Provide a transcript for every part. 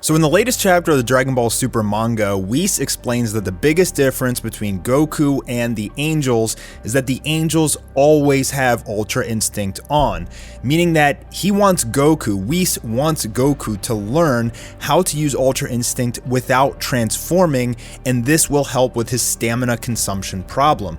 So in the latest chapter of the Dragon Ball Super manga, Whis explains that the biggest difference between Goku and the Angels is that the Angels always have Ultra Instinct on, meaning that he wants Goku, Whis wants Goku to learn how to use Ultra Instinct without transforming, and this will help with his stamina consumption problem.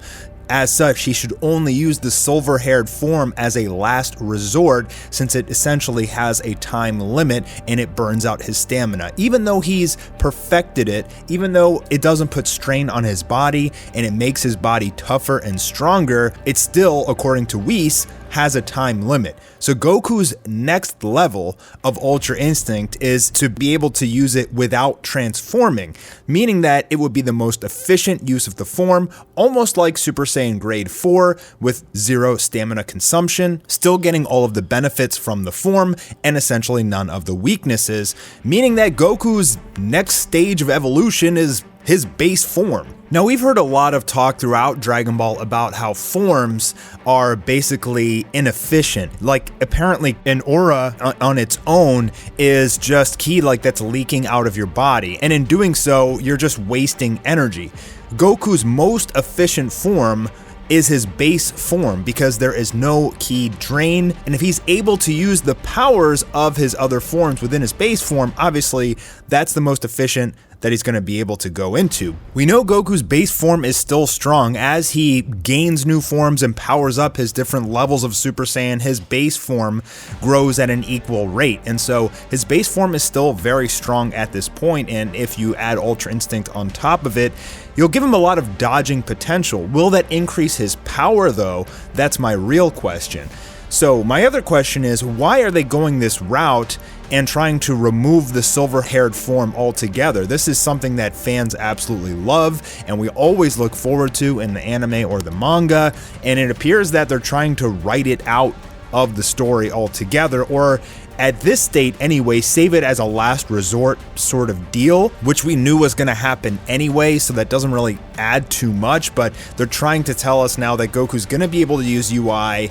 As such, he should only use the silver-haired form as a last resort, since it essentially has a time limit and it burns out his stamina. Even though he's perfected it, even though it doesn't put strain on his body and it makes his body tougher and stronger, it still, according to Whis, has a time limit. So Goku's next level of Ultra Instinct is to be able to use it without transforming, meaning that it would be the most efficient use of the form, almost like Super Saiyan Grade 4 with 0 stamina consumption, still getting all of the benefits from the form and essentially none of the weaknesses, meaning that Goku's next stage of evolution is his base form. Now, we've heard a lot of talk throughout Dragon Ball about how forms are basically inefficient. Like, apparently an aura on its own is just ki, like that's leaking out of your body, and in doing so, you're just wasting energy. Goku's most efficient form is his base form because there is no ki drain, and if he's able to use the powers of his other forms within his base form, obviously that's the most efficient that he's going to be able to go into. We know Goku's base form is still strong. As he gains new forms and powers up his different levels of Super Saiyan, his base form grows at an equal rate, and so his base form is still very strong at this point, and if you add Ultra Instinct on top of it, you'll give him a lot of dodging potential. Will that increase his power though? That's my real question. So my other question is, why are they going this route and trying to remove the silver-haired form altogether? This is something that fans absolutely love and we always look forward to in the anime or the manga, and it appears that they're trying to write it out of the story altogether, or at this state anyway, save it as a last resort sort of deal, which we knew was going to happen anyway, so that doesn't really add too much, but they're trying to tell us now that Goku's going to be able to use UI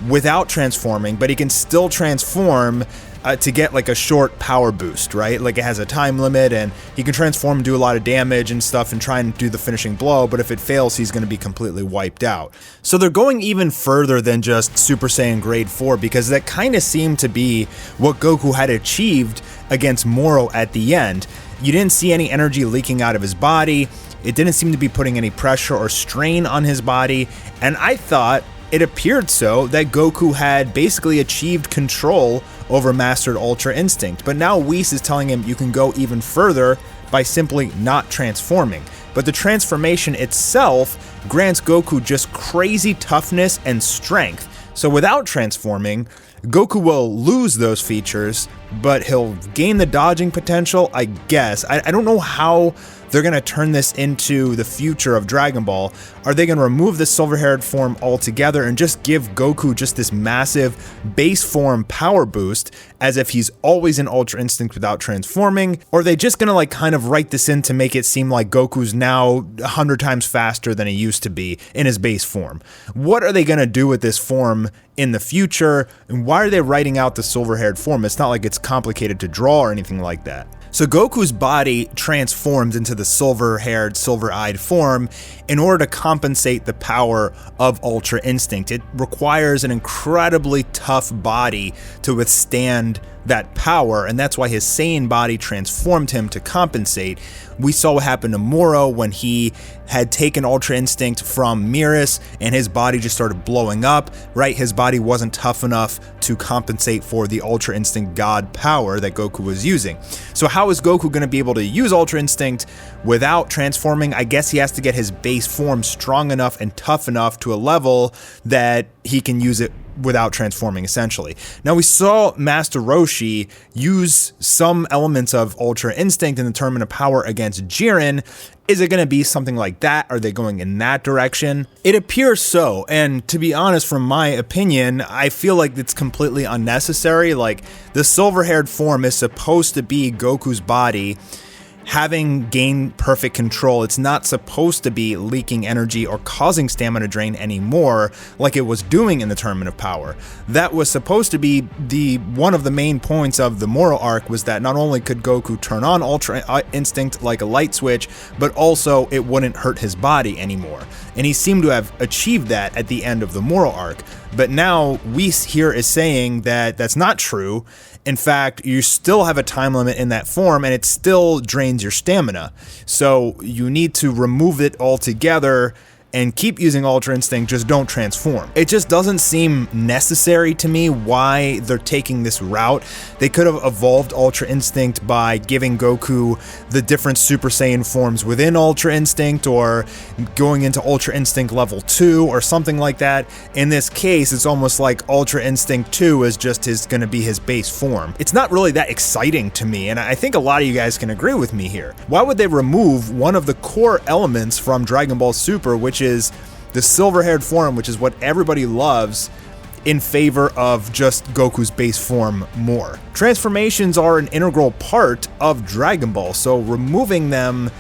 without transforming, but he can still transform to get like a short power boost, right? Like it has a time limit and he can transform and do a lot of damage and stuff and try and do the finishing blow, but if it fails, he's going to be completely wiped out. So they're going even further than just Super Saiyan Grade 4, because that kind of seemed to be what Goku had achieved against Moro at the end. You didn't see any energy leaking out of his body. It didn't seem to be putting any pressure or strain on his body, and I thought it appeared so that Goku had basically achieved control over Mastered Ultra Instinct, but now Whis is telling him you can go even further by simply not transforming. But the transformation itself grants Goku just crazy toughness and strength. So without transforming, Goku will lose those features, but he'll gain the dodging potential, I guess. I don't know how they're going to turn this into the future of Dragon Ball. Are they going to remove the silver-haired form altogether and just give Goku just this massive base form power boost as if he's always in Ultra Instinct without transforming? Or are they just going to like kind of write this in to make it seem like Goku's now 100 times faster than he used to be in his base form? What are they going to do with this form in the future? And why are they writing out the silver-haired form? It's not like it's complicated to draw or anything like that. So Goku's body transforms into the silver-haired, silver-eyed form in order to compensate the power of Ultra Instinct. It requires an incredibly tough body to withstand that power, and that's why his Saiyan body transformed him to compensate. We saw what happened to Moro when he had taken Ultra Instinct from Miras and his body just started blowing up, right? His body wasn't tough enough to compensate for the Ultra Instinct God power that Goku was using. So how is Goku going to be able to use Ultra Instinct without transforming? I guess he has to get his base form strong enough and tough enough to a level that he can use it without transforming, essentially. Now, we saw Master Roshi use some elements of Ultra Instinct and the Tournament of Power against Jiren. Is it going to be something like that? Are they going in that direction? It appears so, and to be honest, from my opinion, I feel like it's completely unnecessary. Like, the silver-haired form is supposed to be Goku's body having gained perfect control. It's not supposed to be leaking energy or causing stamina drain anymore like it was doing in the Tournament of Power. That was supposed to be one of the main points of the moral arc, was that not only could Goku turn on Ultra Instinct like a light switch, but also it wouldn't hurt his body anymore. And he seemed to have achieved that at the end of the moral arc. But now Whis here is saying that that's not true. In fact, you still have a time limit in that form and it still drains your stamina. So you need to remove it altogether and keep using Ultra Instinct, just don't transform. It just doesn't seem necessary to me why they're taking this route. They could have evolved Ultra Instinct by giving Goku the different Super Saiyan forms within Ultra Instinct, or going into Ultra Instinct level 2 or something like that. In this case, it's almost like Ultra Instinct 2 is just gonna be his base form. It's not really that exciting to me, and I think a lot of you guys can agree with me here. Why would they remove one of the core elements from Dragon Ball Super, which is the silver-haired form, which is what everybody loves, in favor of just Goku's base form more? Transformations are an integral part of Dragon Ball, so removing them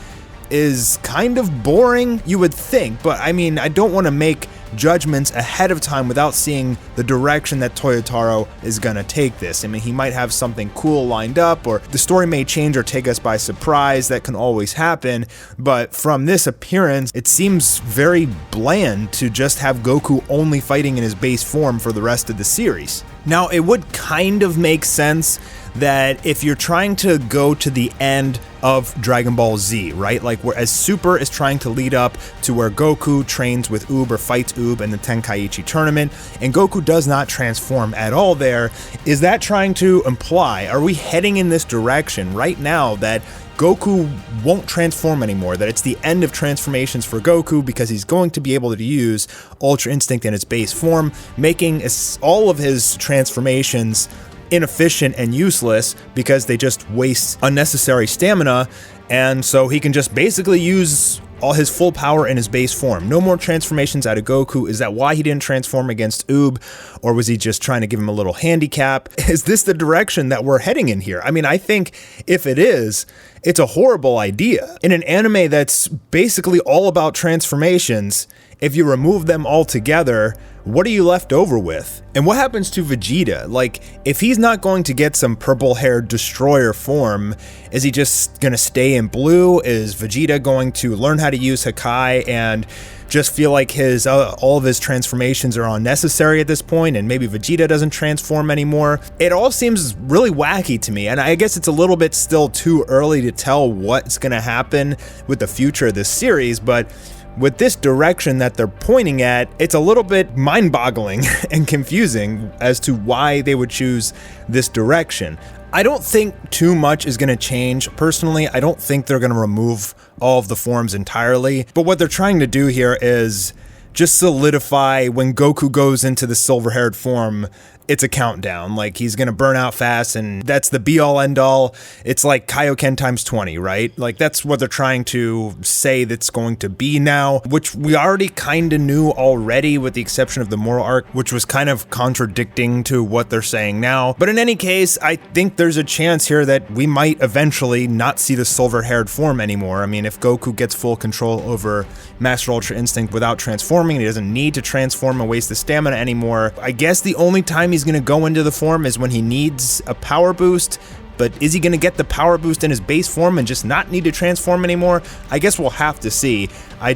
is kind of boring, you would think, but I mean, I don't want to make judgments ahead of time without seeing the direction that Toyotaro is gonna take this. I mean, he might have something cool lined up, or the story may change or take us by surprise. That can always happen, but from this appearance, it seems very bland to just have Goku only fighting in his base form for the rest of the series. Now, it would kind of make sense that if you're trying to go to the end of Dragon Ball Z, right? Like, whereas Super is trying to lead up to where Goku trains with Oob or fights Oob in the Tenkaichi tournament, and Goku does not transform at all there, is that trying to imply, are we heading in this direction right now that Goku won't transform anymore, that it's the end of transformations for Goku because he's going to be able to use Ultra Instinct in its base form, making all of his transformations inefficient and useless because they just waste unnecessary stamina, and so he can just basically use all his full power in his base form. No more transformations out of Goku. Is that why he didn't transform against Oob? Or was he just trying to give him a little handicap? Is this the direction that we're heading in here? I mean, I think if it is, it's a horrible idea. In an anime that's basically all about transformations, if you remove them altogether, what are you left over with? And what happens to Vegeta? Like, if he's not going to get some purple-haired destroyer form, is he just gonna stay in blue? Is Vegeta going to learn how to use Hakai and just feel like his all of his transformations are unnecessary at this point, and maybe Vegeta doesn't transform anymore? It all seems really wacky to me, and I guess it's a little bit still too early to tell what's gonna happen with the future of this series, but with this direction that they're pointing at, it's a little bit mind-boggling and confusing as to why they would choose this direction. I don't think too much is going to change. Personally, I don't think they're going to remove all of the forms entirely, but what they're trying to do here is just solidify when Goku goes into the silver-haired form, it's a countdown. Like, he's gonna burn out fast, and that's the be-all end-all. It's like Kaioken times 20, right? Like, that's what they're trying to say that's going to be now, which we already kind of knew already, with the exception of the moral arc, which was kind of contradicting to what they're saying now. But in any case, I think there's a chance here that we might eventually not see the silver-haired form anymore. I mean, if Goku gets full control over Master Ultra Instinct without transforming, he doesn't need to transform and waste the stamina anymore. I guess the only time he's gonna go into the form is when he needs a power boost, but is he gonna get the power boost in his base form and just not need to transform anymore? I guess we'll have to see. I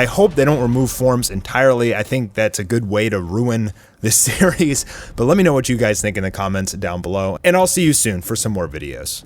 hope they don't remove forms entirely. I think that's a good way to ruin this series, but let me know what you guys think in the comments down below, and I'll see you soon for some more videos.